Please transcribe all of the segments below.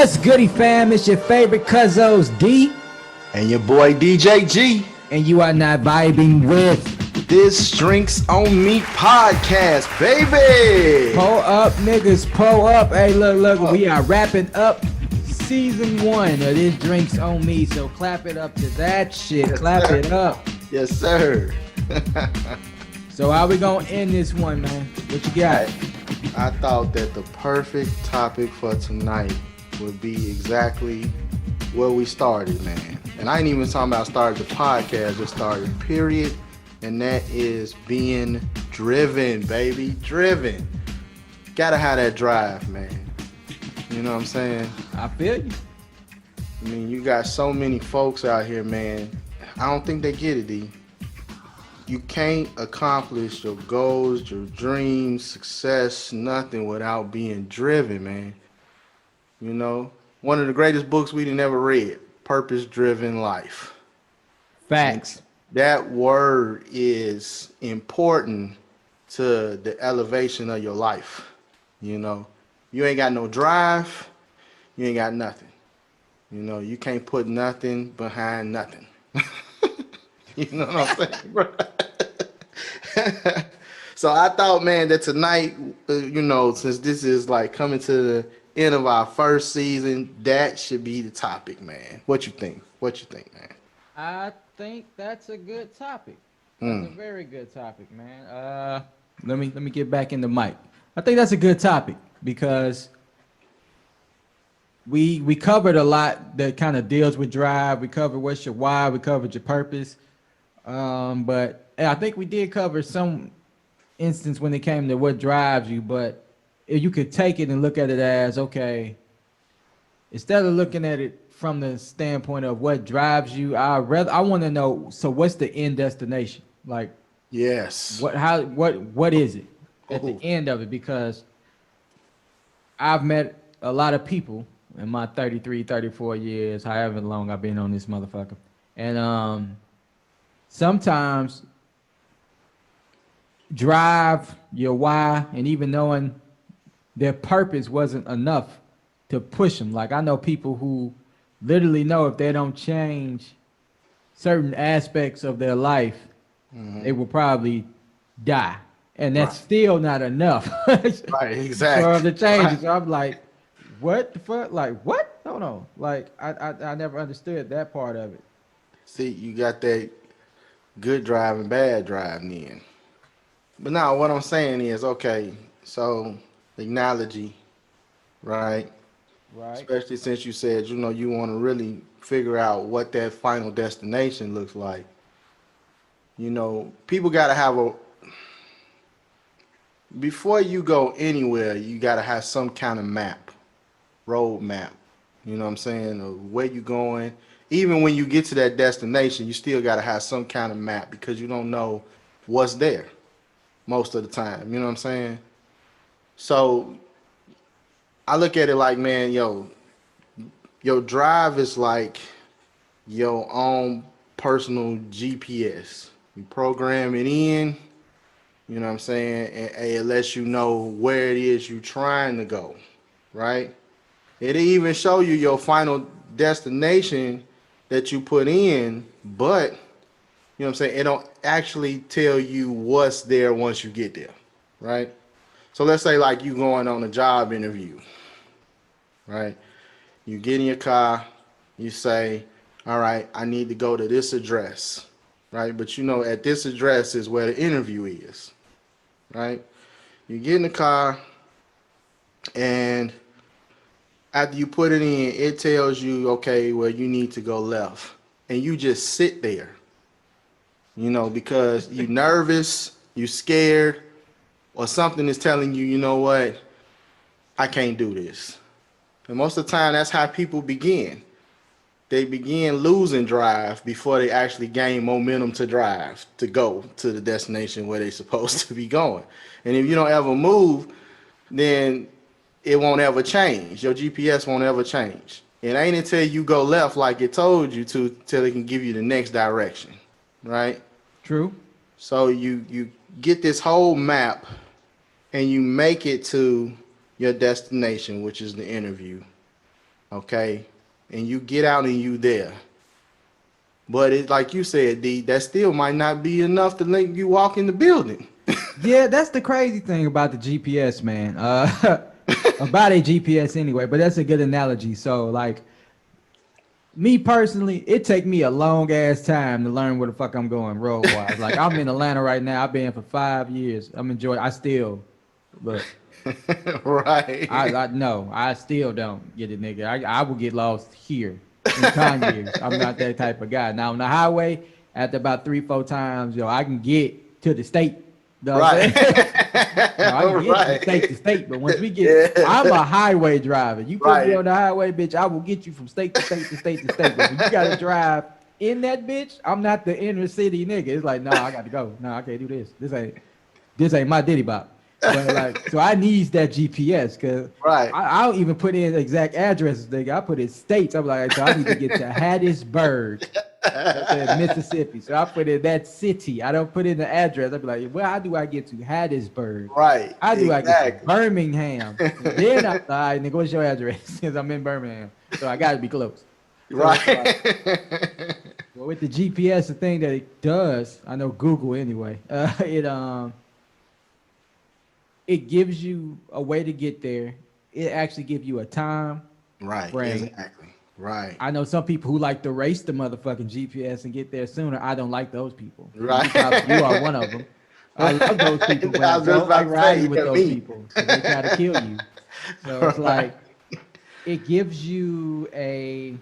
What's goody fam? It's your favorite cuzzos D, And your boy DJ G. and you are not vibing with This Drinks on Me podcast, baby. Pull Up Niggas, pull up. Hey, look, we are wrapping up season 1 of this Drinks on Me, so clap it up to that shit. Yes, Clap sir. it up. Yes, sir. So how we gonna end this one, man? What you got? I thought that the perfect topic for tonight would be exactly where we started, man. And I ain't even talking about started the podcast, just started, period. And that is being driven, baby. Driven. Gotta have that drive, man. You know what I'm saying? I feel you. I mean, you got so many folks out here, man. I don't think they get it, D. You can't accomplish your goals, your dreams, success, nothing without being driven, man. You know, one of the greatest books we'd never read, Purpose Driven Life. Facts. That word is important to the elevation of your life. You know, you ain't got no drive, you ain't got nothing. You know, you can't put nothing behind nothing. You know what I'm saying, bro? So I thought, man, that tonight, since this is like coming to the end of our first season, that should be the topic, man. What you think? What you think, man? I think that's a good topic. That's a very good topic, man. Let me get back in the mic. I think that's a good topic because we covered a lot that kind of deals with drive. We covered what's your why. We covered your purpose. But I think we did cover some instance when it came to what drives you. But if you could take it and look at it as, okay, instead of looking at it from the standpoint of what drives you, I want to know, so what's the end destination? Like, Yes. what is it at the Ooh. end of it? Because I've met a lot of people in my 33, 34 years, however long I've been on this motherfucker. And sometimes drive, your why, and even knowing their purpose wasn't enough to push them. Like I know people who literally know if they don't change certain aspects of their life, they will probably die. And that's Right. still not enough Right, for exactly. the changes. Right. So I'm like, what the fuck? Like, what? No. Like, I never understood that part of it. See, you got that good drive and bad drive then. But now what I'm saying is, okay, so the analogy, right? Right? Especially since you said, you want to really figure out what that final destination looks like. People got to have before you go anywhere, you got to have some kind of map, road map. You know what I'm saying? Of where you going. Even when you get to that destination, you still got to have some kind of map because you don't know what's there most of the time. You know what I'm saying? So I look at it like, man, your drive is like your own personal GPS. You program it in, you know what I'm saying, and it lets you know where it is you're trying to go, right? It even show you your final destination that you put in, but you know what I'm saying, it don't actually tell you what's there once you get there, right? So let's say like you going on a job interview, right? You get in your car, you say, all right, I need to go to this address, right? But at this address is where the interview is, right? You get in the car, and after you put it in, it tells you, okay, well, you need to go left. And you just sit there, because you nervous, you scared, or something is telling you, you know what, I can't do this. And most of the time, that's how people begin. They begin losing drive before they actually gain momentum to drive, to go to the destination where they're supposed to be going. And if you don't ever move, then it won't ever change. Your GPS won't ever change. It ain't until you go left like it told you to till it can give you the next direction, right? True. So you get this whole map and you make it to your destination, which is the interview. okay, and you get out and you there. But it, like you said, D, that still might not be enough to let you walk in the building. Yeah, that's the crazy thing about the GPS, man. About a GPS anyway, but that's a good analogy. So, like, me personally, it take me a long ass time to learn where the fuck I'm going road wise. Like, I'm in Atlanta right now. I've been for 5 years. I'm enjoying. I still look. Right. I no, I still don't get it, nigga. I will get lost here in Conyers. I'm not that type of guy. Now on the highway, after about 3, 4 times, I can get to the state. You know what I'm Right. saying? No, I can get from state to Right. state, but once we get, I'm Yeah. a highway driver. You put me Right. on the highway, bitch, I will get you from state to state to state to state. But when you gotta drive in that bitch, I'm not the inner city nigga. It's like, no, I got to go. No, I can't do this. This ain't my diddy bop. But like, so I needs that GPS because Right. I don't even put in exact addresses, nigga. I put in states. I'm like, so I need to get to Hattiesburg, that's in Mississippi. So I put in that city. I don't put in the address. I'd be like, well, how do I get to Hattiesburg? Right. How do I get to Exactly. Birmingham? And then all right, nigga, what's your address? Since I'm in Birmingham, so I got to be close. So it's like, Right. well, with the GPS, the thing that it does, I know Google anyway. It gives you a way to get there. It actually gives you a time Right. frame. Exactly. Right. I know some people who like to race the motherfucking GPS and get there sooner. I don't like those people. Right. You are one of them. I love those people, but I I was just don't like about to say, riding with yeah, those me. people because they try to kill you. So it's Right. like it gives you a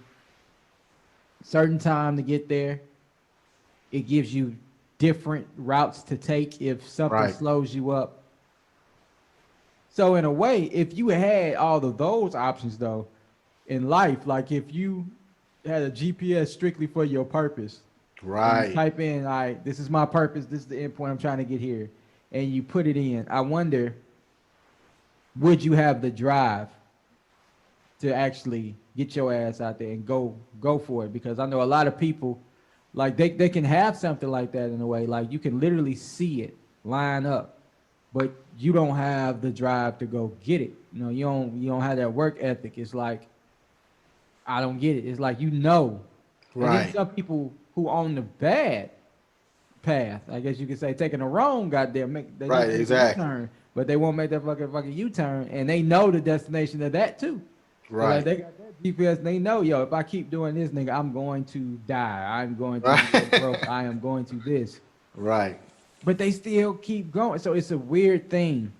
certain time to get there. It gives you different routes to take if something Right. slows you up. So in a way, if you had all of those options though in life, like if you had a GPS strictly for your purpose, and you Right. type in, all right, this is my purpose, this is the endpoint I'm trying to get here, and you put it in, I wonder, would you have the drive to actually get your ass out there and go for it? Because I know a lot of people, like they can have something like that in a way, like you can literally see it line up, but you don't have the drive to go get it. You don't have that work ethic. It's like I don't get it. It's like and then Right. some people who on the bad path, I guess you could say, taking the wrong goddamn they need Right. to make a Exactly. U-turn, but they won't make that fucking U-turn, and they know the destination of that too. So like Right. they got that GPS, and they know, yo, if I keep doing this, nigga, I'm going to die. I'm going to go broke. Right. I am going to this. Right. But they still keep going. So it's a weird thing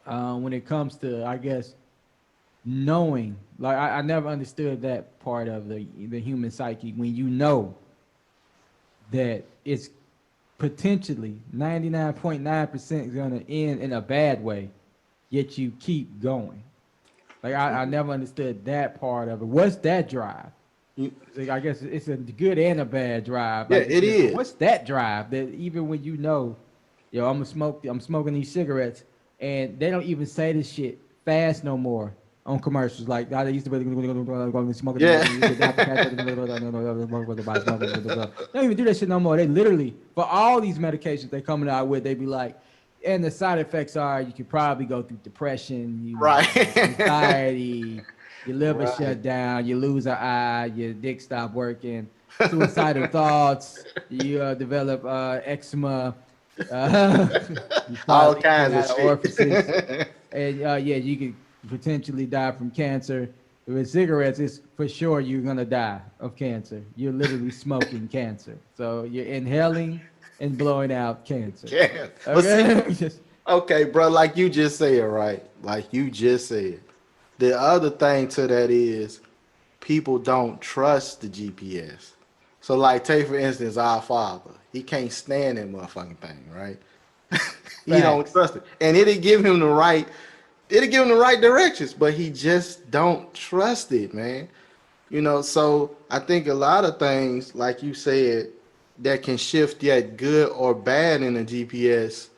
when it comes to, I guess, knowing. Like I never understood that part of the human psyche when you know that it's potentially 99.9% is gonna end in a bad way, yet you keep going. Like I never understood that part of it. What's that drive? You- Like, I guess it's a good and a bad drive. Yeah, Like it is. what's that drive that even when you know, yo, I'm smoking these cigarettes, and they don't even say this shit fast no more on commercials. Like how they used to be smoking. Yeah. They don't even do that shit no more. They literally, for all these medications they coming out with, they be like, and the side effects are you could probably go through depression, Right. anxiety, your liver Right. shut down, you lose an eye, your dick stop working, suicidal thoughts, you develop eczema, you start All leaking kinds of out of orifices, shit. and yeah, you could potentially die from cancer. With cigarettes, it's for sure you're gonna die of cancer. You're literally smoking cancer, so you're inhaling and blowing out cancer. Yeah. But see, Okay, just okay, bro, like you just said, right? Like you just said. The other thing to that is people don't trust the GPS. So like take for instance our father. He can't stand that motherfucking thing, right? He don't facts. trust it. And it'll give him the right directions, but he just don't trust it, man. So I think a lot of things, like you said, that can shift yet good or bad in a GPS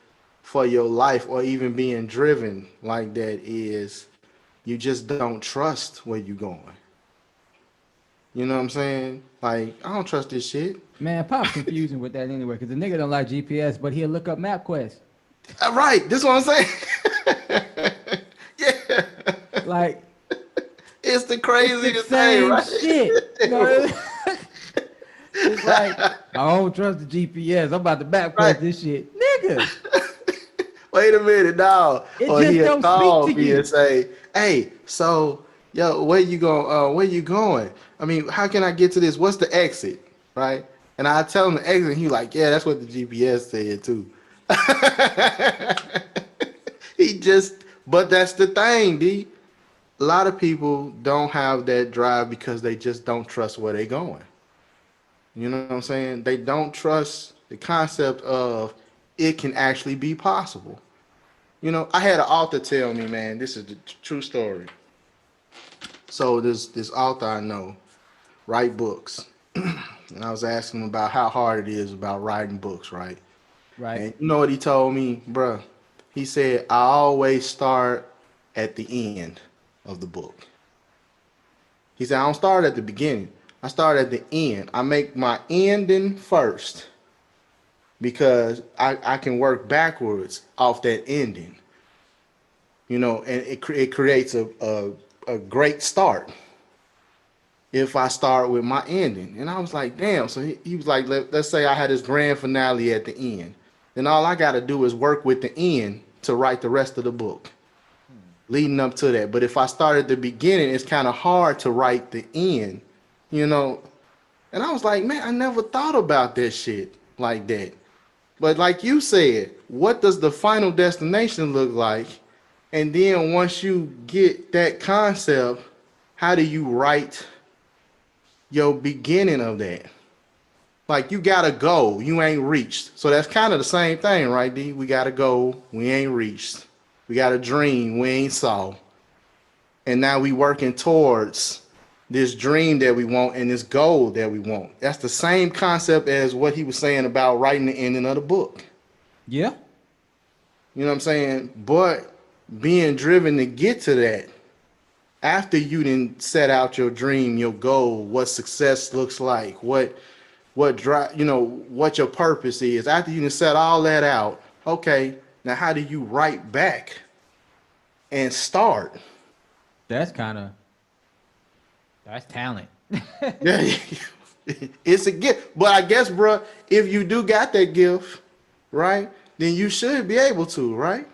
for your life or even being driven like that is you just don't trust where you're going. You know what I'm saying? Like, I don't trust this shit. Man, Pop's confusing with that anyway, because the nigga don't like GPS, but he'll look up MapQuest. Right, this is what I'm saying. Yeah. Like, He'll It's the It's the craziest thing, same right? shit. You know, it's like I don't trust the GPS. I'm about to map Right. quest this shit, nigga. Wait a minute, dog. It Or just he'll don't speak to call me and you. say, "Hey, so yo, where you going? Where you going? I mean, how can I get to this? What's the exit?" Right? And I tell him the exit. And he like, "Yeah, that's what the GPS said too." He just, but that's the thing, D. A lot of people don't have that drive because they just don't trust where they're going. You know what I'm saying? They don't trust the concept of it can actually be possible. You know, I had an author tell me, man, this is the true story. So this author I know write books, and I was asking him about how hard it is about writing books, right? Right. And you know what he told me, bruh? He said I always start at the end of the book. He said I don't start at the beginning. I start at the end. I make my ending first because I can work backwards off that ending. You know, and it creates a great start if I start with my ending. And I was like, damn. So he was like, let's say I had this grand finale at the end. Then all I got to do is work with the end to write the rest of the book leading up to that. But if I start at the beginning, it's kind of hard to write the end, you know. And I was like, man, I never thought about that shit like that. But like you said, what does the final destination look like? And then once you get that concept, how do you write your beginning of that? Like you got a goal you ain't reached. So that's kind of the same thing, right, D? We got a goal we ain't reached. We got a dream we ain't saw. And now we working towards this dream that we want and this goal that we want. That's the same concept as what he was saying about writing the ending of the book. Yeah. You know what I'm saying? But being driven to get to that after you didn't set out your dream, your goal, what success looks like, what drive, you know, what your purpose is. After you didn't set all that out, okay, now how do you write back and start? That's kind of that's talent. Yeah, it's a gift. But I guess, bro, if you do got that gift, right, then you should be able to, right?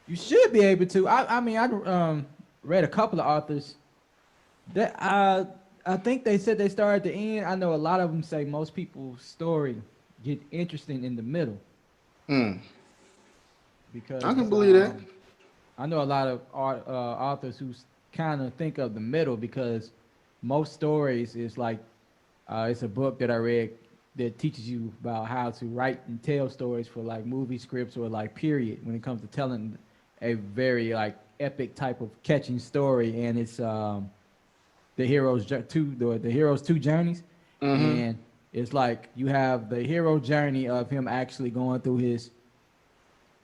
You should be able to. I mean, I read a couple of authors that I think they said they start at the end. I know a lot of them say most people's story get interesting in the middle Mm, I can because believe that. I know a lot of authors who kind of think of the middle because most stories is like it's a book that I read that teaches you about how to write and tell stories for like movie scripts or like period when it comes to telling a very like epic type of catching story, and it's the hero's two journeys, Mm-hmm. and it's like you have the hero journey of him actually going through his,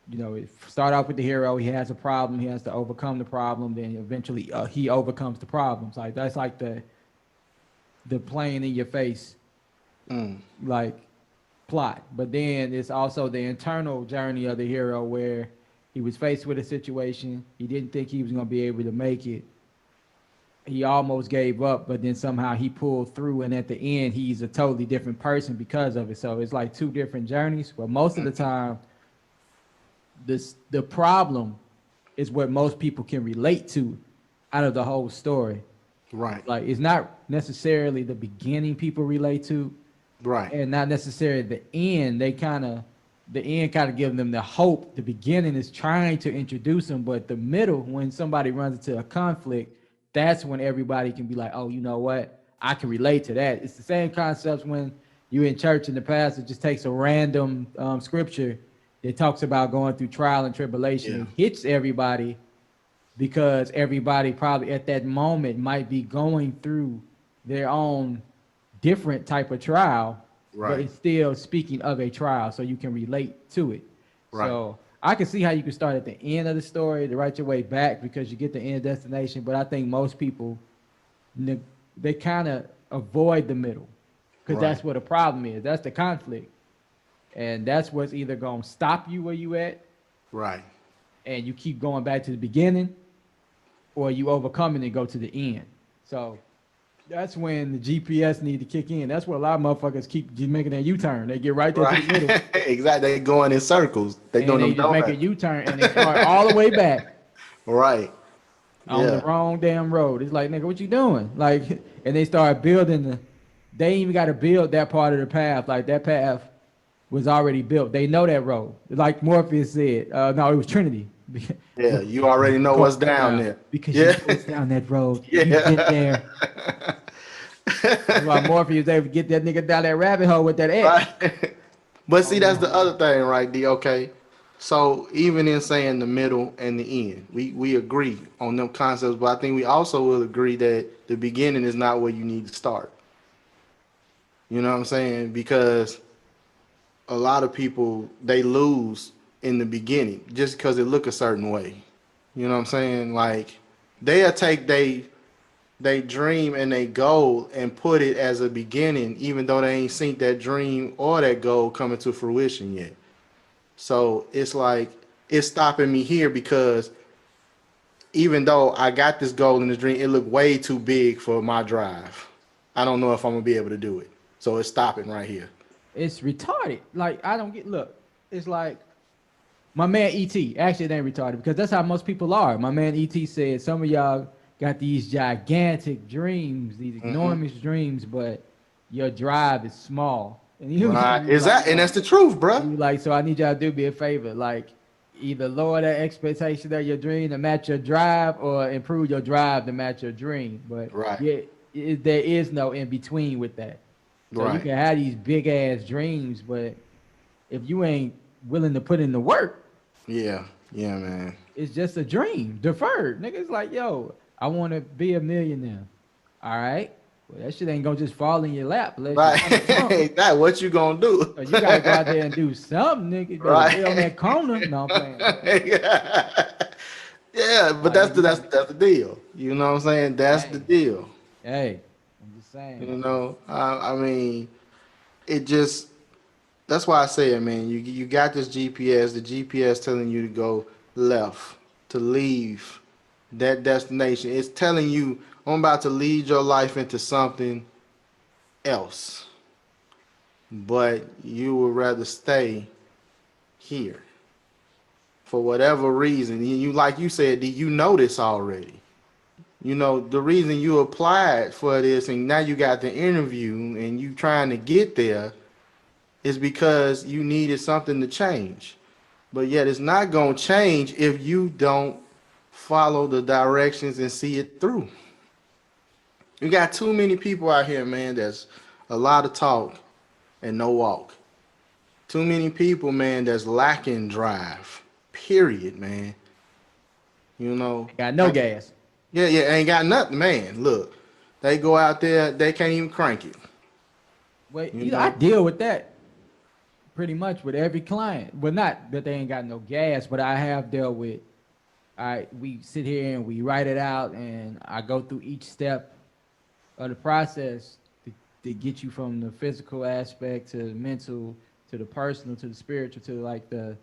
you know, it start off with the hero. He has a problem. He has to overcome the problem. Then eventually he overcomes the problems. Like that's like the playing in your face Mm, like plot. But then it's also the internal journey of the hero where he was faced with a situation. He didn't think he was going to be able to make it. He almost gave up, but then somehow he pulled through. And at the end, he's a totally different person because of it. So it's like two different journeys. But most of the time, the problem is what most people can relate to out of the whole story. right, Like it's not necessarily the beginning people relate to, right, and not necessarily the end. The end kind of gives them the hope. The beginning is trying to introduce them, but the middle, when somebody runs into a conflict, that's when everybody can be like, oh, you know what? I can relate to that. It's the same concepts when you're in church in the past. It just takes a random scripture that talks about going through trial and tribulation. yeah, It hits everybody because everybody probably at that moment might be going through their own different type of trial, but right, it's still speaking of a trial, so you can relate to it. right, So I can see how you can start at the end of the story to write your way back because you get the end destination. But I think most people they kind of avoid the middle because right, that's what the problem is. That's the conflict, and that's what's either gonna stop you where you at, right, and you keep going back to the beginning, or you overcome it and go to the end. So that's when the GPS need to kick in. That's where a lot of motherfuckers keep making that U-turn. They get right there to Right. the middle Exactly. They going in circles. They and doing they them just make a donuts. U-turn and they start all the way back Right. on the Yeah. wrong damn road. It's like, nigga, what you doing? Like, and they start building they ain't even got to build that part of the path. Like that path was already built. They know that road. Like Morpheus said, no, it was Trinity. Yeah. You already know Go what's down down there. because you Yeah. know what's down that road. You've been Yeah. there. That's why Morpheus was able to get that nigga down that rabbit hole with that X. Right. But see, On that's that. the other thing, right, D? Okay. So even in saying the middle and the end, we agree on them concepts, but I think we also will agree that the beginning is not where you need to start. You know what I'm saying? Because a lot of people they lose in the beginning just because it look a certain way. You know what I'm saying? Like they'll take they dream and they goal and put it as a beginning, even though they ain't seen that dream or that goal coming to fruition yet. So it's like it's stopping me here because even though I got this goal in this dream, it looked way too big for my drive. I don't know if I'm gonna be able to do it. So it's stopping right here. It's retarded. Like I don't get. Look, it's like my man ET. Actually, it ain't retarded because that's how most people are. My man ET said some of y'all got these gigantic dreams, these Hmm. enormous dreams, but your drive is small. And he was, Right. he was Is like, that and that's the truth, he bruh. was like, so I need y'all to do me a favor, like either lower that expectation of your dream to match your drive, or improve your drive to match your dream. But Right. yeah, there is no in between with that. So you Right. can have these big ass dreams, but if you ain't willing to put in the work, Yeah. Yeah, man. it's just a dream, deferred. Niggas like, yo, I want to be a millionaire. All right, well that shit ain't gonna just fall in your lap unless you Right. kind of something. That what you gonna do? So you gotta go out there and do something, nigga. You better lay on Right. that corner. No, I'm playing. Yeah, but Like that's nigga, the you that's gotta. that's the deal. You know what I'm saying? That's the Hey, deal. hey, I'm just saying. You know, I mean, it just that's why I say it, man. You got this GPS. The GPS telling you to go left, to leave that destination. It's telling you I'm about to lead your life into something else, but you would rather stay here for whatever reason. You like you said, you know this already. You know the reason you applied for this, and now you got the interview, and you trying to get there is because you needed something to change. But yet it's not going to change if you don't follow the directions and see it through. You got too many people out here, man, that's a lot of talk and no walk. Too many people, man, that's lacking drive. Period, man. You know, Ain't got no gas. yeah, yeah, ain't got nothing, man. Look, they go out there, they can't even crank it. Wait, You I know, deal with that pretty much with every client. Well, not that they ain't got no gas, but I have dealt with. We sit here and we write it out, and I go through each step of the process to get you from the physical aspect to the mental to the personal to the spiritual to like the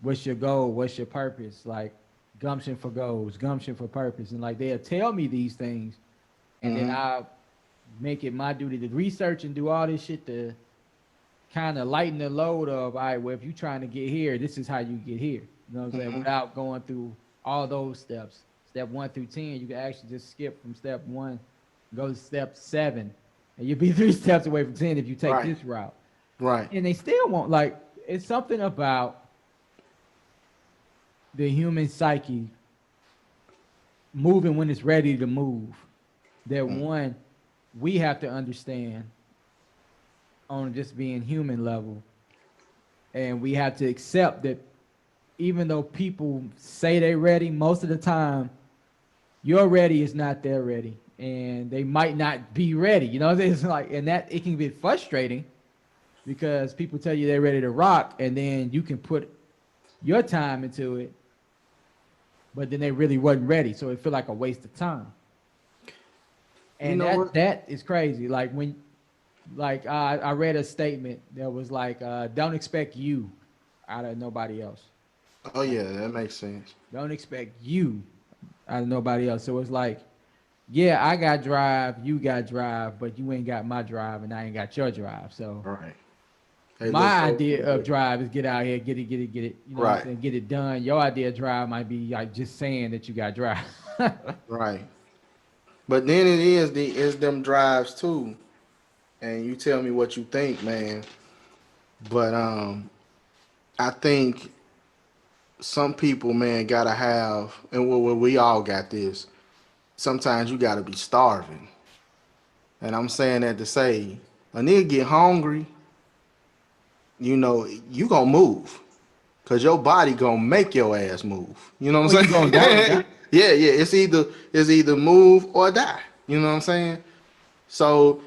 what's your goal, what's your purpose, like gumption for goals, gumption for purpose, and like they'll tell me these things, and then hmm I make it my duty to research and do all this shit to kind of lighten the load of, all right, well, if you're trying to get here, this is how you get here. You know what I'm saying? hmm Without going through all those steps. Step 1 through 10, you can actually just skip from step 1, go to step 7, and you'll be 3 steps away from 10 if you take right, this route. right. And they still won't, like, it's something about the human psyche moving when it's ready to move that Mm. one, we have to understand on just being human level. And we have to accept that even though people say they're ready, most of the time, your ready is not their ready. And they might not be ready. You know, it's like, and that it can be frustrating because people tell you they're ready to rock, and then you can put your time into it, but then they really wasn't ready. So it feel like a waste of time. You And know that what? that is crazy. Like when like I read a statement that was like, don't expect you out of nobody else. Oh Like, yeah, that makes sense. don't expect you. out of nobody else. So it's like, yeah, I got drive, you got drive, but you ain't got my drive, and I ain't got your drive. So Right. Hey, look, my bro. idea of drive is get out here, get it. You know what I'm Right. saying? Get it done. Your idea of drive might be like just saying that you got drive. Right. But then it's them drives too, and you tell me what you think, man. But I think some people, man, gotta have, and we all got this. Sometimes you gotta be starving, and I'm saying that to say a nigga get hungry, you know, you gonna move, cause your body gonna make your ass move. You know what Or you I'm gonna die? saying? Yeah, yeah. It's either move or die. You know what I'm saying? So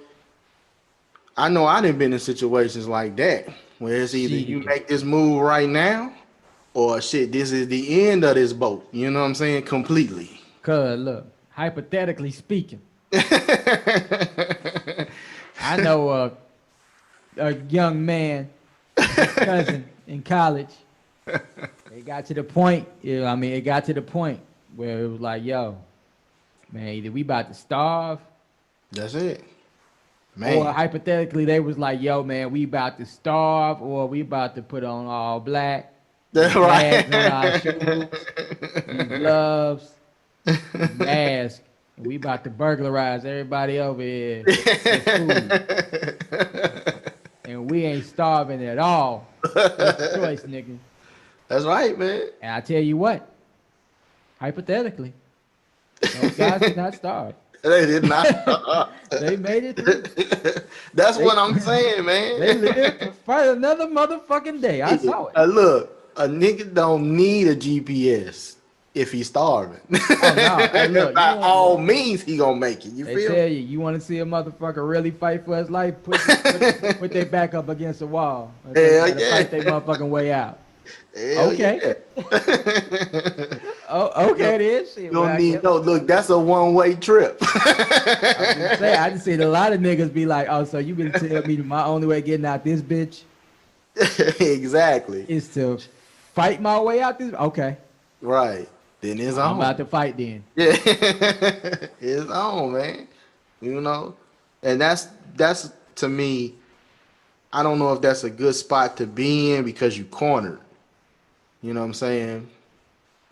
I know I done been in situations like that where it's either you Shit. make this move right now or shit, this is the end of this boat. You know what I'm saying? Completely. Cause look, hypothetically speaking, I know a young man and his cousin in college. It got to the point, you know, I mean, it got to the point where it was like, yo, man, either we about to starve, That's it. or Man. hypothetically, they was like, yo, man, we about to starve, or we about to put on all black, That's these right. tags on our shoes, these gloves, these masks, and we about to burglarize everybody over here for food. And we ain't starving at all. What's the choice, nigga? That's right, man. And I tell you what, hypothetically, those guys did not starve. They did not. They made it through. That's They what I'm saying, they man. lived to fight another motherfucking day. I saw it. Look, a nigga don't need a GPS if he's starving. Oh no! Hey, look, you By want all look? means, he gonna make it. You They feel? tell you you want to see a motherfucker really fight for his life. Put their back up against the wall and tell them Hell how to fight their yeah. motherfucking way out. Hell Okay. yeah. Oh, You okay, then shit. Well, don't I need guess no look. That's a one-way trip. I'm just saying. I just seen a lot of niggas be like, "Oh, so you gonna tell me my only way getting out this bitch Exactly. is to fight my way out this?" Okay, Right. Then it's I'm about on. to fight then. Yeah. It's on, man. You know? And that's to me, I don't know if that's a good spot to be in because you cornered. You know what I'm saying?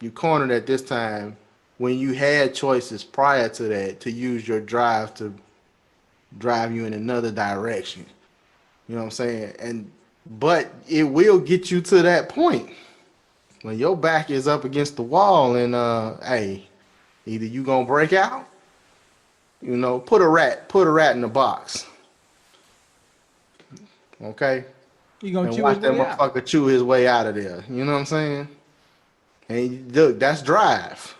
You cornered at this time when you had choices prior to that to use your drive to drive you in another direction. You know what I'm saying? And but it will get you to that point when your back is up against the wall and hey, either you gonna break out, you know, put a rat in the box, okay? You gonna And chew watch his that way out. motherfucker chew his way out of there. You know what I'm saying? And look, that's drive.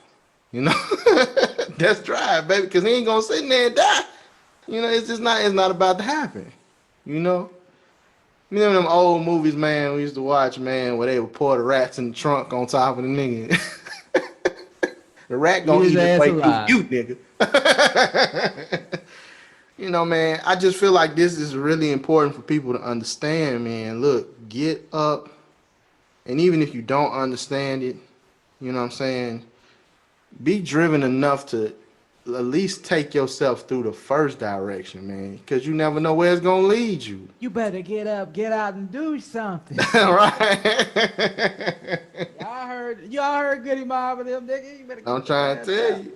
You know, that's drive, baby, because he ain't gonna sit in there and die. You know, it's not about to happen. You know, you know them old movies, man, we used to watch, man, where they would pour the rats in the trunk on top of the nigga. The rat Eat gonna his eat his ass way through alive. you, nigga. You know, man, I just feel like this is really important for people to understand, man. Look, get up, and even if you don't understand it, you know what I'm saying, be driven enough to at least take yourself through the first direction, man, because you never know where it's gonna lead you. You better get up, get out, and do something. Right? Y'all heard Goody Mob and them nigga. You better I'm get your trying to ass tell up. you,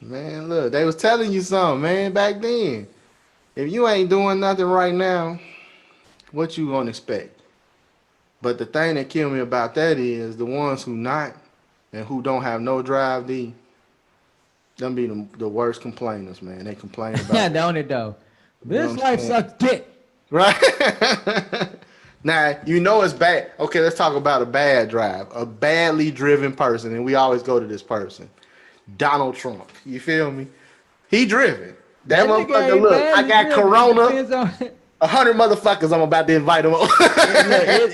man. Look, they was telling you something, man, back then. If you ain't doing nothing right now, what you gonna expect? But the thing that killed me about that is the ones who not and who don't have no drive D, them be the worst complainers, man. They complain about, Don't it though? you know This what I'm life saying? sucks dick. Right? Now, you know it's bad. Okay, let's talk about a bad drive. A badly driven person, and we always go to this person. Donald Trump. You feel me? He driven. That That nigga motherfucker, ain't look, I badly got driven. It Corona, depends on. 100 motherfuckers I'm about to invite him on. Look,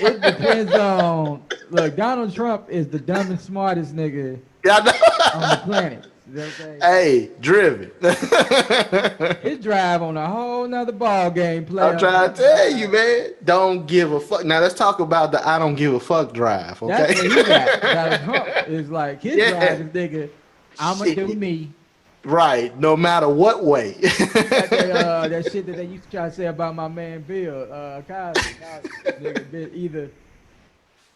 it depends on. Look, Donald Trump is the dumbest, smartest nigga Y'all know? on the planet. You know what I'm saying? Hey, driven. His drive on a whole nother ball game, I'm player. trying His to tell you, drive. man. Don't give a fuck. Now let's talk about the I don't give a fuck drive, That's okay? what he got. Donald Trump is like his drive Yeah. is nigga. I'ma Shit. do me. Right. No matter what way. Like that shit that they used to try to say about my man Bill Cosby. Now, nigga, either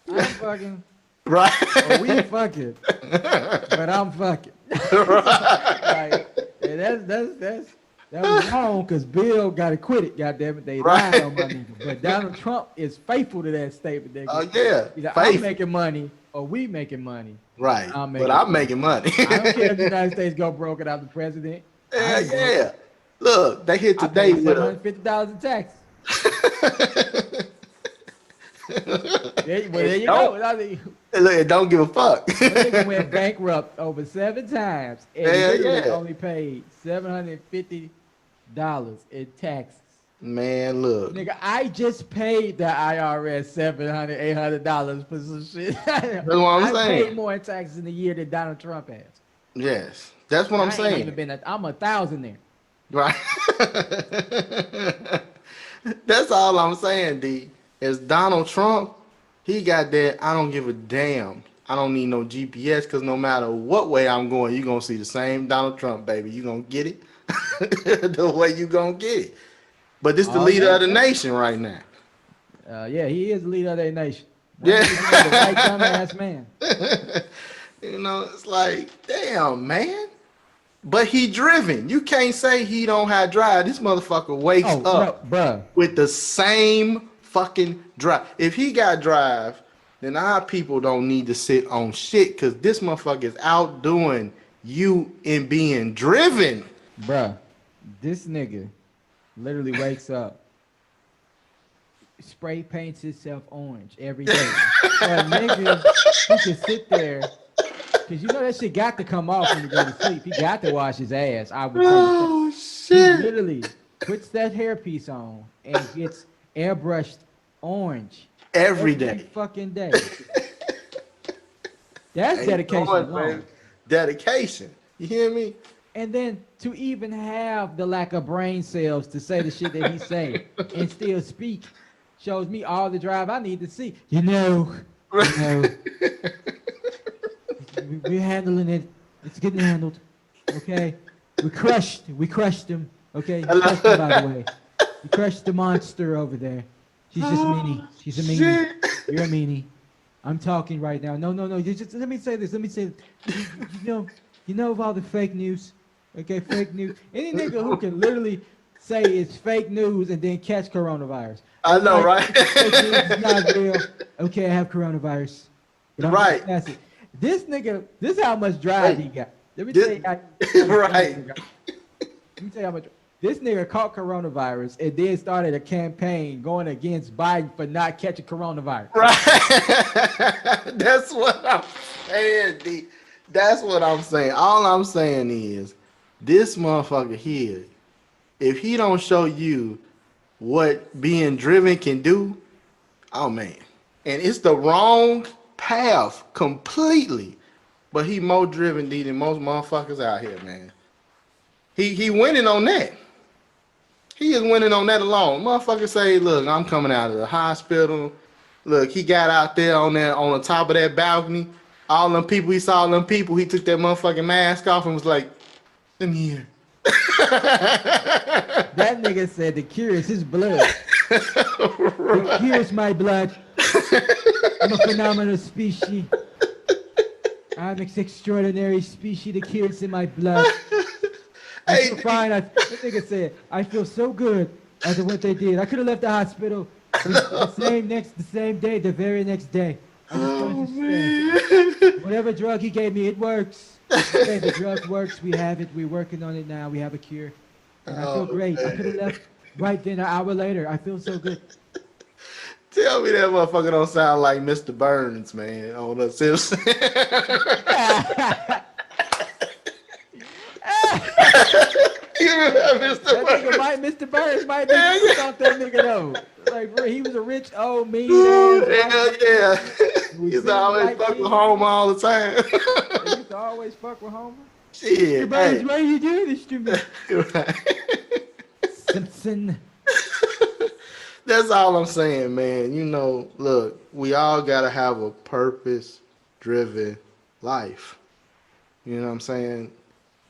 I'm fucking or we Right. fucking, but I'm fucking. Like, and that was wrong because Bill got acquitted. Goddamn it, they lied on my Right. nigga. But Donald Trump is faithful to that statement, Oh nigga. yeah. Either I'm Faith. making money or we making money. Right. I'm But making I'm money. making money. I don't care if the United States go broke without the president. I Yeah, ain't broke. yeah. Look, they hit I today paid with $750 in taxes. Well, there it you don't go. I mean, look, it don't give a fuck. one nigga went bankrupt over 7 times and Yeah, literally yeah. only paid $750 in taxes. Man, look. Nigga, I just paid the IRS $700, $800 for some shit. That's what I'm I paid saying. more in taxes in a year than Donald Trump has. Yes. That's what And I'm I ain't even saying. been. I'm a thousandaire. Right. That's all I'm saying, D. Is Donald Trump, he got that I don't give a damn. I don't need no GPS because no matter what way I'm going, you're gonna see the same Donald Trump, baby. You gonna get it the way you gonna get it. But this the Oh leader yeah, of the nation right now. yeah. He is the leader of their nation. One Yeah. nigga, the white dumbass man. You know, it's like, damn, man. But he driven. You can't say he don't have drive. This motherfucker wakes Oh no, up bruh. with the same fucking drive. If he got drive, then our people don't need to sit on shit because this motherfucker is outdoing you in being driven. Bruh, this nigga literally wakes up, spray paints himself orange every day. For a nigga who can sit there, because you know that shit got to come off when you go to sleep. He got to wash his ass, I would think. So Oh he shit. literally puts that hairpiece on and gets airbrushed orange Every every day. fucking day. That's Ain't dedication going, man. alone. Dedication. You hear me? And then to even have the lack of brain cells to say the shit that he say and still speak shows me all the drive I need to see. You know, we're handling it. It's getting handled. Okay, we crushed him. Okay, you crushed him by the way. You crushed the monster over there. She's just Oh meanie. She's a meanie. shit. You're a meanie. I'm talking right now. No, no, no. You just let me say this. Let me say, you know of all the fake news. Okay, fake news. Any nigga who can literally say it's fake news and then catch coronavirus. I Oh, know, like right? it's fake news. It's not real. Okay, I have coronavirus, but I'm gonna Right. pass it. This nigga, this is how much drive Hey, he got. Let me tell this, you how much drive this right. nigga got. Let me tell you how much. This nigga caught coronavirus and then started a campaign going against Biden for not catching coronavirus. Right. That's what I'm saying, D. That's what I'm saying. All I'm saying is this motherfucker here, if he don't show you what being driven can do, oh man. And it's the wrong path completely. But he more driven D than most motherfuckers out here, man. He winning on that. He is winning on that alone. Motherfucker say, look, I'm coming out of the hospital. Look, he got out there on the top of that balcony. All them people, he saw them people. He took that motherfucking mask off and was like, "Let me here." That nigga said the cure is his blood. The cure is my blood. I'm a phenomenal species. I'm an extraordinary species. The cure is in my blood. I Hey, feel D. fine. That nigga said, I feel so good after what they did. I could have left the hospital the same day, the very next day. I just wanted Oh to stay. man. Whatever drug he gave me, it works. Okay, the drug works. We have it. We're working on it now. We have a cure. And I feel Oh great. I could have man. left right then an hour later. I feel so good. Tell me that motherfucker don't sound like Mr. Burns, man, on the Simpsons. that You remember Mr. nigga Burns? might, Mr. Burns might be Hell based yeah. off that nigga though. Like, bro, he was a rich, old, mean ass white Hell man yeah. who Used to seemed always like fuck with he home all the time. they used to always fuck with Homer. Mr. Shit, Burns, hey. why you do this to me? Right. Simpson. That's all I'm saying, man. You know, look, we all gotta have a purpose driven life. You know what I'm saying?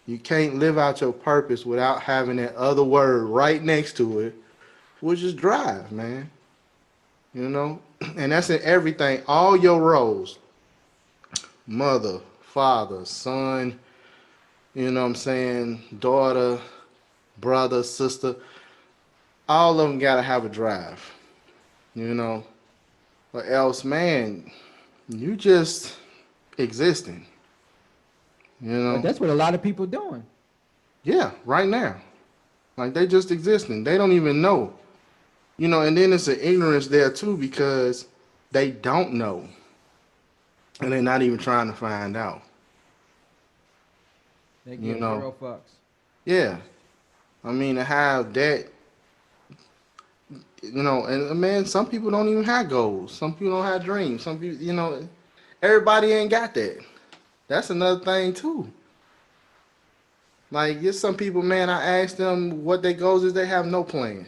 You can't live out your purpose without having that other word right next to it, which is drive, man. You know? And that's in everything, all your roles, mother, father, son, you know what I'm saying, daughter, brother, sister, all of them got to have a drive, you know? Or else, man, you just existing, you But know? that's what a lot of people doing. Yeah, right now. Like they just existing. They don't even know. You know, and then it's an ignorance there too because they don't know. And they're not even trying to find out. They You give know? zero fucks. Yeah. I mean to have that, you know, and man, some people don't even have goals. Some people don't have dreams. Some people, you know, everybody ain't got that. That's another thing too. Like, there's some people, man, I ask them what their goals is, they have no plan.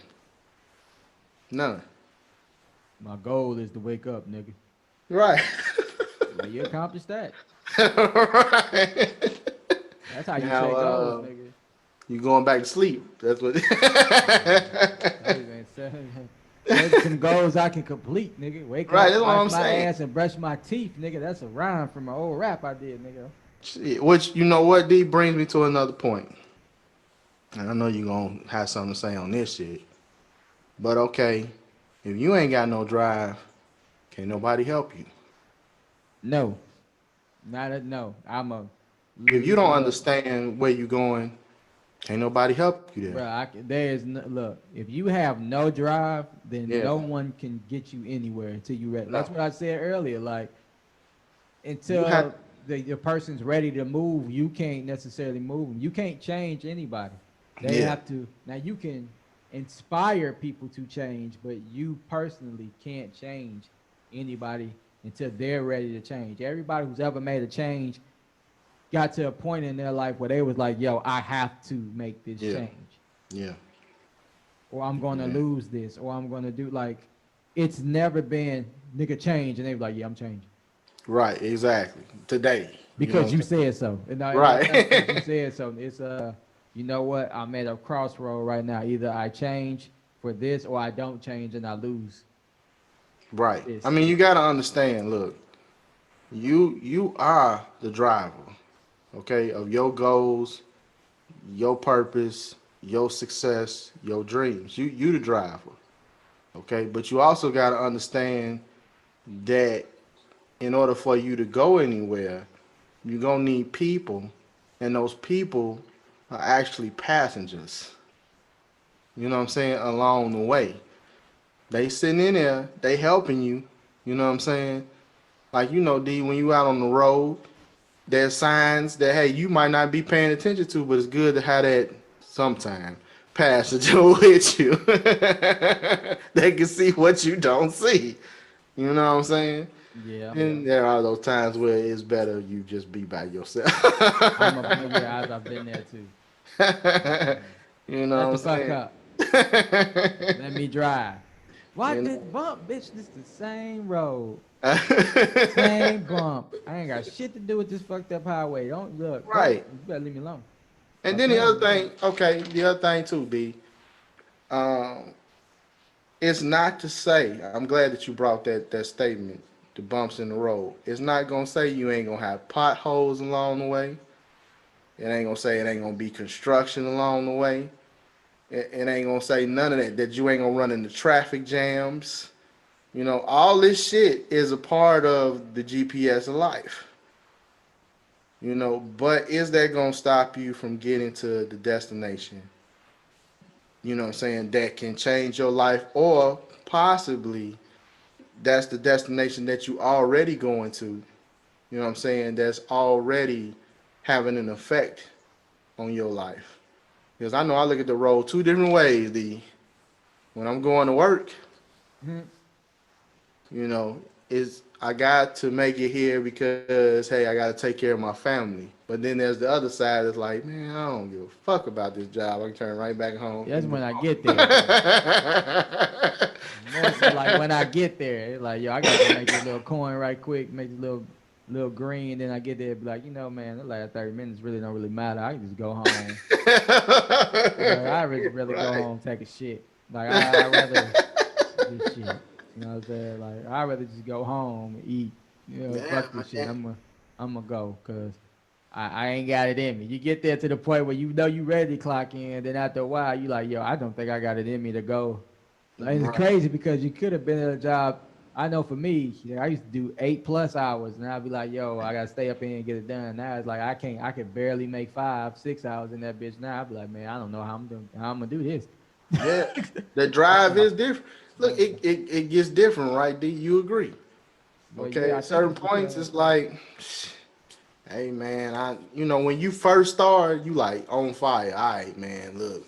None. My goal is to wake up, nigga. Right. Well, you accomplished that. Right. That's how you Now, set goals, nigga. you going back to sleep. That's what. Tell you, man, set some goals I can complete, nigga. Wake Right, up, that's what wash I'm my saying. ass, and brush my teeth, nigga. That's a rhyme from an old rap I did, nigga. Shit, which, you know what, D, brings me to another point. And I know you're going to have something to say on this shit. But okay, if you ain't got no drive, can't nobody help you. No, not a no. I'm a If you don't look, understand where you're going, can't nobody help you there. bro. There is no, look. If you have no drive, then Yeah, no one can get you anywhere until you ready. That's no. what I said earlier. Like You have, until the person's ready to move, you can't necessarily move them. You can't change anybody. They yeah, have to. Now you can inspire people to change, but you personally can't change anybody until they're ready to change. Everybody who's ever made a change got to a point in their life where they was like, "Yo, I have to make this yeah, change, yeah, or I'm going to yeah. lose this, or I'm going to do like." It's never been nigga change, and they be like, "Yeah, I'm changing." Right, exactly. Today, you know Because what you I'm saying? said so. And that's because you Right. said so. It's you know what? I'm at a crossroad right now. Either I change for this or I don't change and I lose Right. I this. mean, you got to understand, look, you are the driver, okay, of your goals, your purpose, your success, your dreams. You the driver, okay? But you also got to understand that in order for you to go anywhere, you're going to need people, and those people are actually passengers. You know what I'm saying? Along the way. They sitting in there, they helping you, you know what I'm saying? Like, you know, D, when you out on the road, there's signs that hey, you might not be paying attention to, but it's good to have that sometime passenger with you. They can see what you don't see. You know what I'm saying? Yeah. And there are those times where it's better you just be by yourself. Yeah, I've been there too. You Shut know the what fuck I'm up. Let saying? me drive. What You this bump, bitch? This the same road. know? Same bump. I ain't got shit to do with this fucked up highway. Don't look. Fuck. Right. You better leave me alone. And Stop then the playing with other me. thing, okay, the other thing too, B, um, it's not to say, I'm glad that you brought that statement, the bumps in the road. It's not gonna say you ain't gonna have potholes along the way. It ain't gonna say it ain't gonna be construction along the way. It ain't gonna say none of that, that you ain't gonna run into traffic jams. You know, all this shit is a part of the GPS of life. You know, but is that gonna stop you from getting to the destination? You know what I'm saying? That can change your life, or possibly that's the destination that you already going to. You know what I'm saying? That's already having an effect on your life. Because I know I look at the road two different ways. The when I'm going to work, Mhm. you know, is I got to make it here because hey, I got to take care of my family. But then there's the other side that's like, man, I don't give a fuck about this job. I can turn right back home That's and when go I get home. there. More so like when I get there, it's like, yo, I gotta go make this little coin right quick, make this little little green. Then I get there, be like, you know, man, the last 30 minutes really don't really matter. I can just go home. Like I really go Right. home, take a shit. Like I rather this shit. You know what I'm saying? Like I'd rather just go home and eat. You know, Yeah, fuck this shit. man. I'm gonna go because I ain't got it in me. You get there to the point where you know you ready to clock in, then after a while you like, yo, I don't think I got it in me to go. Like, it's Right. crazy because you could have been at a job. I know for me, I used to do 8+ hours, and I'd be like, yo, I gotta stay up in and get it done. Now it's like I can't. I could barely make 5, 6 hours in that bitch. Now I'd be like, man, I don't know how I'm gonna do this. Yeah. The I drive know. is different. Look, it gets different, right? Do you agree? But Okay. yeah, I At think certain it's points, because it's like, hey man, when you first start, you like on fire. All right, man. Look,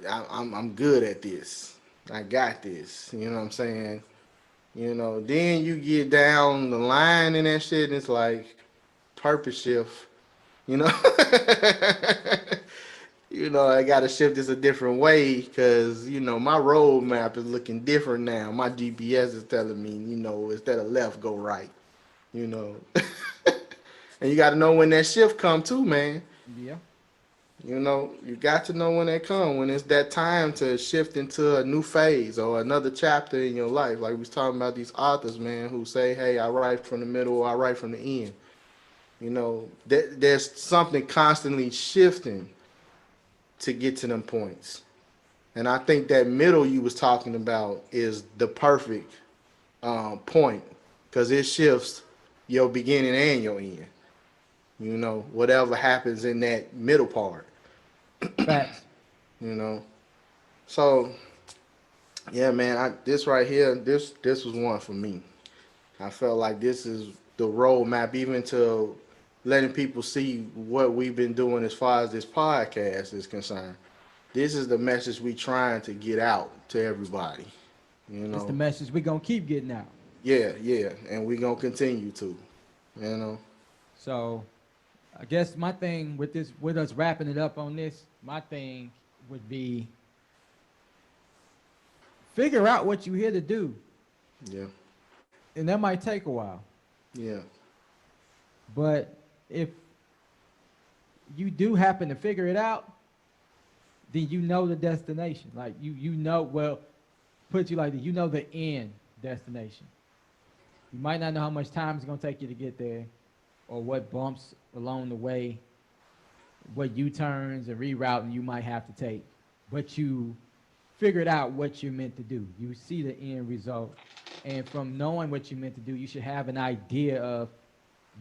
I'm good at this. I got this. You know what I'm saying? Then you get down the line and that shit, and it's like purpose shift. You know, I got to shift this a different way because my roadmap is looking different now. My GPS is telling me, instead of left, go right. You know, and you got to know when that shift come too, man. yeah, You got to know when that come, when it's that time to shift into a new phase or another chapter in your life. Like we was talking about these authors, man, who say, "Hey, I write from the middle, or I write from the end." There's something constantly shifting to get to them points. And I think that middle you was talking about is the perfect point because it shifts your beginning and your end. Whatever happens in that middle part. facts. You know, so yeah, man. This right here, this was one for me. I felt like this is the roadmap, even to letting people see what we've been doing as far as this podcast is concerned. This is the message we trying to get out to everybody. You It's the know, message we gonna keep getting out. yeah, yeah, and we gonna continue to. You know, So I guess my thing with this, with us wrapping it up on this, my thing would be figure out what you're here to do, yeah, and that might take a while. yeah, But if you do happen to figure it out, then you know the destination. Like you know, well, put you like this, you know the end destination. You might not know how much time it's gonna take you to get there, or what bumps along the way, what U-turns and rerouting you might have to take, but you figured out what you're meant to do. You see the end result, and from knowing what you're meant to do, you should have an idea of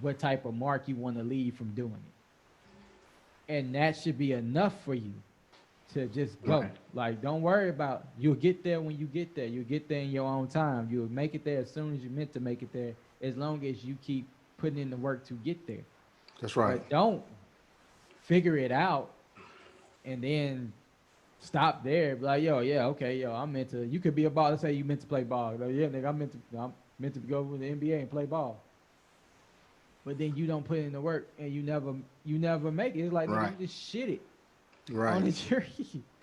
what type of mark you want to leave from doing it, and that should be enough for you to just go. right, Like, don't worry about, you'll get there when you get there. You'll get there in your own time. You'll make it there as soon as you're meant to make it there, as long as you keep putting in the work to get there. that's right, But don't figure it out and then stop there. Be like, yo, yeah, okay, yo, I'm meant to. You could be a ball. Let's say you meant to play ball. Like, yeah, nigga, I'm meant to go with the NBA and play ball. But then you don't put in the work and you never make it. It's like, nigga, right, you just shit it on right, the jury.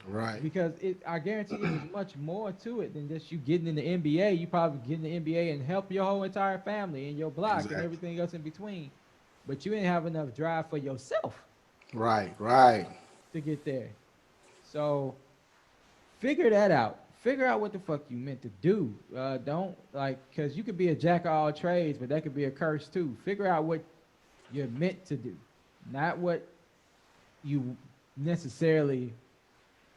right. Because I guarantee it was much more to it than just you getting in the NBA. You probably get in the NBA and help your whole entire family and your block and Exactly. everything else in between. But you didn't have enough drive for yourself Right, right. to get there. So figure that out. Figure out what the fuck you meant to do. Don't like, cause you could be a jack of all trades, but that could be a curse too. Figure out what you're meant to do, not what you necessarily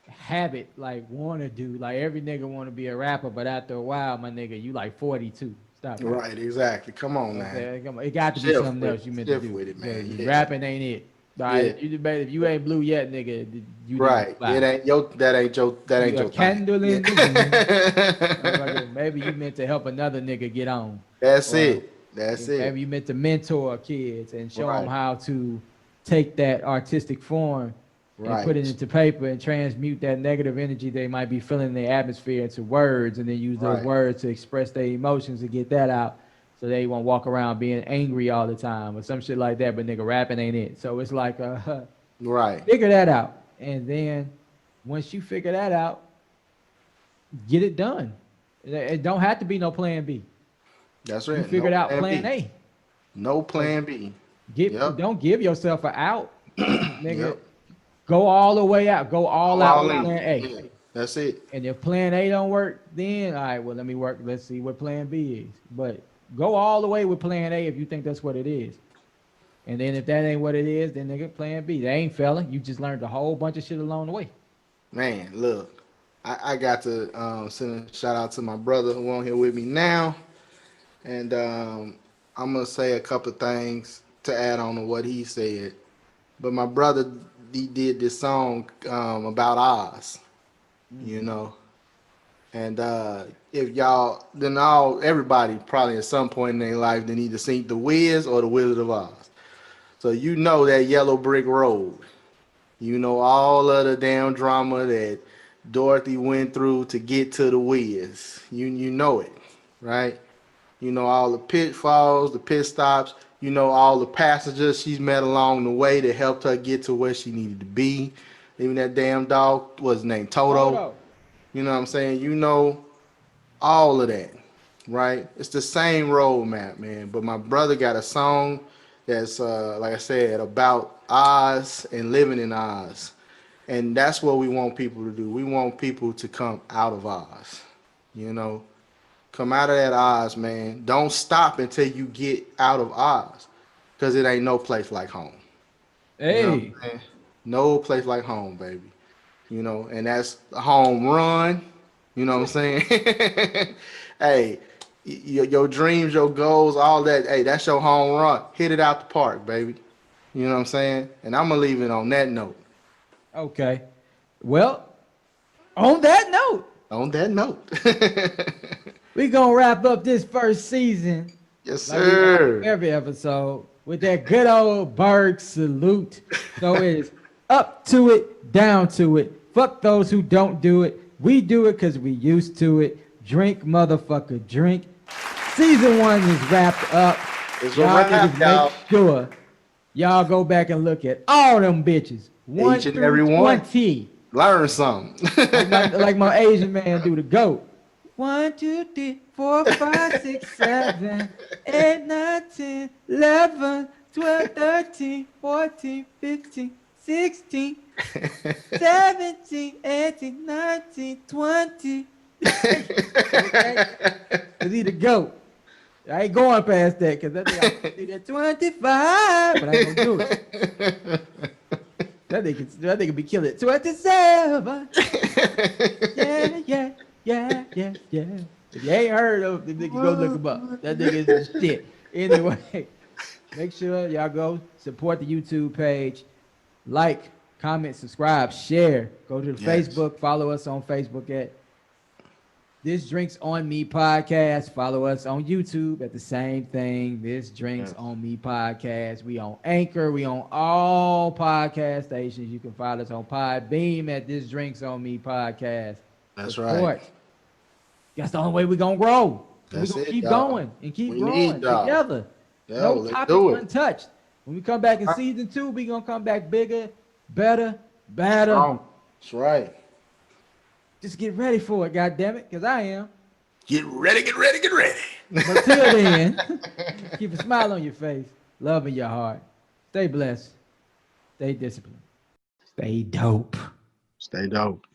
habit like want to do. Like every nigga want to be a rapper, but after a while, my nigga, you like 42. Stop that. Right, exactly. Come You on, know what I'm man. saying? Come on. It got to be Shift something with else it. you meant to Shift do. with it, Because man. Yeah, rapping ain't it. All right, yeah. if you ain't blue yet, nigga, you didn't Right. fly. That ain't You a your thing. candle Yeah. in the wind. Maybe you meant to help another nigga get on, That's or it. That's it. maybe you meant to mentor kids and show them Right. how to take that artistic form and put it Right. into paper and transmute that negative energy they might be feeling in their atmosphere into words, and then use those Right. words to express their emotions and get that out, so they won't walk around being angry all the time or some shit like that. But nigga, rapping ain't it. So it's like, Right. figure that out, and then once you figure that out, get it done. It don't have to be no plan B. That's You it. No figured out plan plan B. A. No So plan B. get Yep. don't give yourself an out, nigga. Yep. Go all the way out. Go all Go out all with in. plan A. Yeah. That's it. And if plan A don't work, then all right, well, let me work. Let's see what plan B is. But go all the way with plan A if you think that's what it is. And then if that ain't what it is, then nigga, plan B. They ain't failing. You just learned a whole bunch of shit along the way. Man, look, I got to send a shout out to my brother who on here with me now. And I'm going to say a couple of things to add on to what he said. But my brother, he did this song about Oz, you know. And if y'all, then everybody probably at some point in their life, they need to sing The Wiz or The Wizard of Oz. So you know that yellow brick road. You know all of the damn drama that Dorothy went through to get to the Wiz. You know it, right? You know all the pitfalls, the pit stops. You know all the passengers she's met along the way that helped her get to where she needed to be. Even that damn dog, what's his name, Toto. Toto. You know what I'm saying? You know all of that, right? It's the same roadmap, man. But my brother got a song that's, like I said, about Oz and living in Oz. And that's what we want people to do. We want people to come out of Oz, you know? Come out of that Oz, man. Don't stop until you get out of Oz, because it ain't no place like home. You know what Hey, I'm saying? No place like home, baby. You know, and that's a home run. You know what I'm saying? Hey, your dreams, your goals, all that. Hey, that's your home run. Hit it out the park, baby. You know what I'm saying? And I'm gonna leave it on that note. okay. Well, on that note, On that note. we gonna wrap up this first season Yes, like we wrap up sir. every episode with that good old Berg salute. So it is up to it, down to it. Fuck those who don't do it. We do it because we used to it. Drink, motherfucker, drink. Season 1 is wrapped up. It's a Y'all wrap, niggas y'all. make sure y'all go back and look at all them bitches. 1 Each and through every one. 20. Learn something. Like my Asian man do the goat. 1, 2, 3, 4, 5, 6, 7, 8, 9, 10, 11, 12, 13, 14, 15, 16, 17, 18, 19, 20. Okay? Cause he the goat. I ain't going past that because I think I do that 25, but I ain't gonna do it. That nigga be killing it. 27. Yeah. If you ain't heard of the nigga, go look him up. That nigga is the shit. Anyway, make sure y'all go support the YouTube page. Like, comment, subscribe, share. Go to the Yes. Facebook. Follow us on Facebook at This Drinks on Me Podcast. Follow us on YouTube at the same thing. This Drinks on Me Podcast. We on Anchor. We on all podcast stations. You can follow us on Podbeam at This Drinks on Me Podcast. That's Support. right. That's the only way we're gonna grow. We're That's gonna it, keep y'all. going and keep We growing need y'all. together. Yo, No let's topics do it. untouched. When we come back in season 2, we're gonna come back bigger, better, badder. Strong. That's right. Just get ready for it, goddammit, because I am. Get ready, get ready, get ready. But till then, keep a smile on your face, love in your heart. Stay blessed. Stay disciplined. Stay dope. Stay dope.